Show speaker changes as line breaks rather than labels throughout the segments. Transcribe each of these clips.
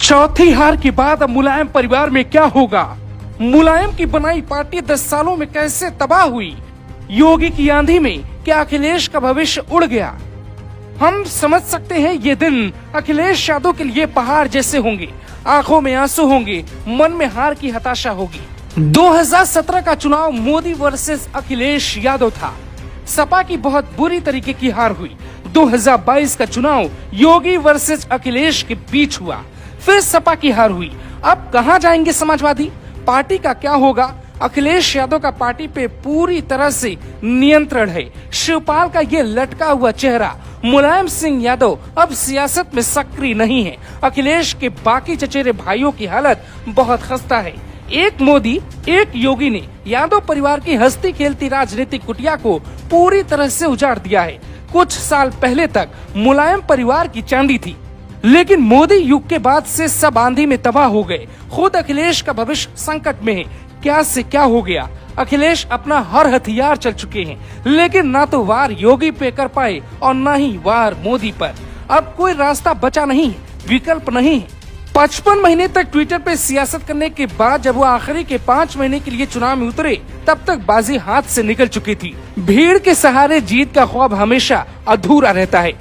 चौथी हार के बाद अब मुलायम परिवार में क्या होगा? मुलायम की बनाई पार्टी 10 सालों में कैसे तबाह हुई? योगी की आंधी में क्या अखिलेश का भविष्य उड़ गया? हम समझ सकते हैं ये दिन अखिलेश यादव के लिए पहाड़ जैसे होंगे। आंखों में आंसू होंगे, मन में हार की हताशा होगी। 2017 का चुनाव मोदी वर्सेस अखिलेश यादव था। सपा की बहुत बुरी तरीके की हार हुई। 2022 का चुनाव योगी वर्सेस अखिलेश के बीच हुआ, फिर सपा की हार हुई। अब कहां जाएंगे समाजवादी? पार्टी का क्या होगा? अखिलेश यादव का पार्टी पे पूरी तरह से नियंत्रण है। शिवपाल का ये लटका हुआ चेहरा मुलायम सिंह यादव अब सियासत में सक्रिय नहीं है। अखिलेश के बाकी चचेरे भाइयों की हालत बहुत खस्ता है। एक मोदी, एक योगी ने यादव परिवार की हंसती खेलती राजनीतिक कुटिया को पूरी तरह से उजाड़ दिया है। कुछ साल पहले तक मुलायम परिवार की चांदी थी, लेकिन मोदी युग के बाद से सब आंधी में तबाह हो गए। खुद अखिलेश का भविष्य संकट में है। क्या से क्या हो गया? अखिलेश अपना हर हथियार चल चुके हैं, लेकिन ना तो वार योगी पे कर पाए और न ही वार मोदी पर। अब कोई रास्ता बचा नहीं, विकल्प नहीं है। 55 महीने तक ट्विटर पे सियासत करने के बाद जब वो आखिरी के 5 महीने के लिए चुनाव में उतरे, तब तक बाजी हाथ से निकल चुकी थी। भीड़ के सहारे जीत का ख्वाब हमेशा अधूरा रहता है।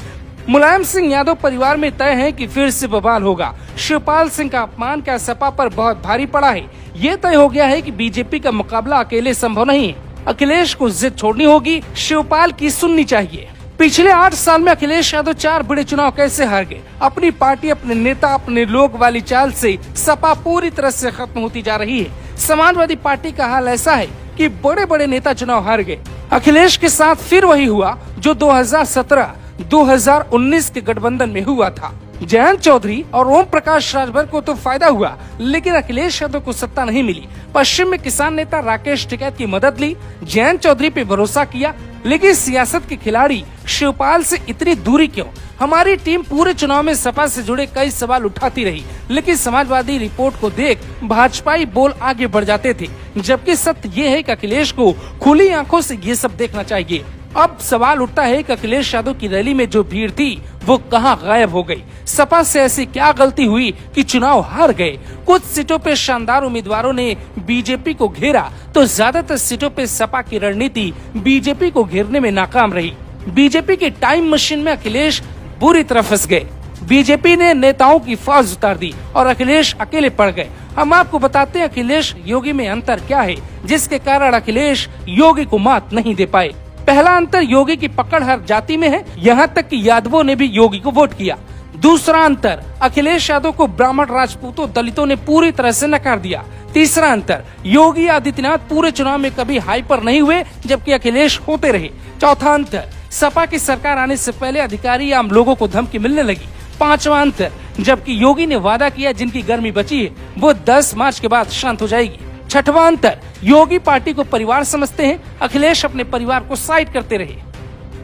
मुलायम सिंह यादव परिवार में तय है कि फिर से बवाल होगा। शिवपाल सिंह का अपमान क्या सपा पर बहुत भारी पड़ा है? ये तय हो गया है कि बीजेपी का मुकाबला अकेले संभव नहीं है। अखिलेश को जिद छोड़नी होगी, शिवपाल की सुननी चाहिए। पिछले 8 साल में अखिलेश यादव 4 बड़े चुनाव कैसे हार गए? अपनी पार्टी, अपने नेता, अपने लोग वाली चाल से सपा पूरी तरह से खत्म होती जा रही है। समाजवादी पार्टी का हाल ऐसा है कि बड़े बड़े नेता चुनाव हार गए। अखिलेश के साथ फिर वही हुआ जो 2017-2019 के गठबंधन में हुआ था। जयंत चौधरी और ओम प्रकाश राजभर को तो फायदा हुआ, लेकिन अखिलेश यादव को सत्ता नहीं मिली। पश्चिम में किसान नेता राकेश टिकैत की मदद ली, जयंत चौधरी पे भरोसा किया, लेकिन सियासत के खिलाड़ी शिवपाल से इतनी दूरी क्यों? हमारी टीम पूरे चुनाव में सपा से जुड़े कई सवाल उठाती रही, लेकिन समाजवादी रिपोर्ट को देख भाजपाई बोल आगे बढ़ जाते थे, जबकि सत्य ये है कि अखिलेश को खुली आंखों से ये सब देखना चाहिए। अब सवाल उठता है कि अखिलेश यादव की रैली में जो भीड़ थी वो कहां गायब हो गई? सपा से ऐसी क्या गलती हुई कि चुनाव हार गए? कुछ सीटों पे शानदार उम्मीदवारों ने बीजेपी को घेरा, तो ज्यादातर सीटों पे सपा की रणनीति बीजेपी को घेरने में नाकाम रही। बीजेपी की टाइम मशीन में अखिलेश बुरी तरह फंस गए। बीजेपी ने नेताओं की फौज उतार दी और अखिलेश अकेले पड़ गए। हम आपको बताते हैं अखिलेश योगी में अंतर क्या है, जिसके कारण अखिलेश योगी को मात नहीं दे पाए। पहला अंतर, योगी की पकड़ हर जाति में है, यहाँ तक कि यादवों ने भी योगी को वोट किया। दूसरा अंतर, अखिलेश यादव को ब्राह्मण, राजपूतों, दलितों ने पूरी तरह से नकार दिया। तीसरा अंतर, योगी आदित्यनाथ पूरे चुनाव में कभी हाइपर नहीं हुए, जबकि अखिलेश होते रहे। चौथा अंतर, सपा की सरकार आने से पहले अधिकारी आम लोगों को धमकी मिलने लगी। पांचवा अंतर, जबकि योगी ने वादा किया जिनकी गर्मी बची है वो 10 मार्च के बाद शांत हो जाएगी। छठवां अंतर, योगी पार्टी को परिवार समझते हैं, अखिलेश अपने परिवार को साइड करते रहे।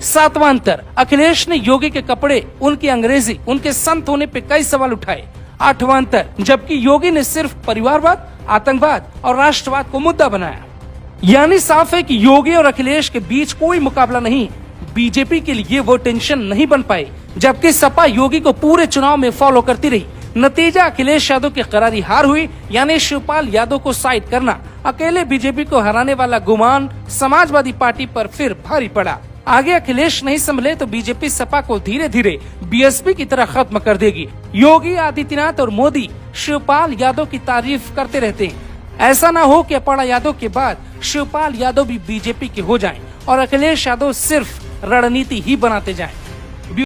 सातवां अंतर, अखिलेश ने योगी के कपड़े, उनकी अंग्रेजी, उनके संत होने पे कई सवाल उठाए। आठवां अंतर, जबकि योगी ने सिर्फ परिवारवाद, आतंकवाद और राष्ट्रवाद को मुद्दा बनाया। यानी साफ है कि योगी और अखिलेश के बीच कोई मुकाबला नहीं। बीजेपी के लिए वो टेंशन नहीं बन पाए, जबकि सपा योगी को पूरे चुनाव में फॉलो करती रही। नतीजा, अखिलेश यादव की करारी हार हुई, यानी शिवपाल यादव को साइड करना। अकेले बीजेपी को हराने वाला गुमान समाजवादी पार्टी पर फिर भारी पड़ा। आगे अखिलेश नहीं संभले तो बीजेपी सपा को धीरे धीरे बीएसपी की तरह खत्म कर देगी। योगी आदित्यनाथ और मोदी शिवपाल यादव की तारीफ करते रहते हैं। ऐसा ना हो कि अपर्णा यादव के बाद शिवपाल यादव भी बीजेपी के हो जाएं और अखिलेश यादव सिर्फ रणनीति ही बनाते जाएं।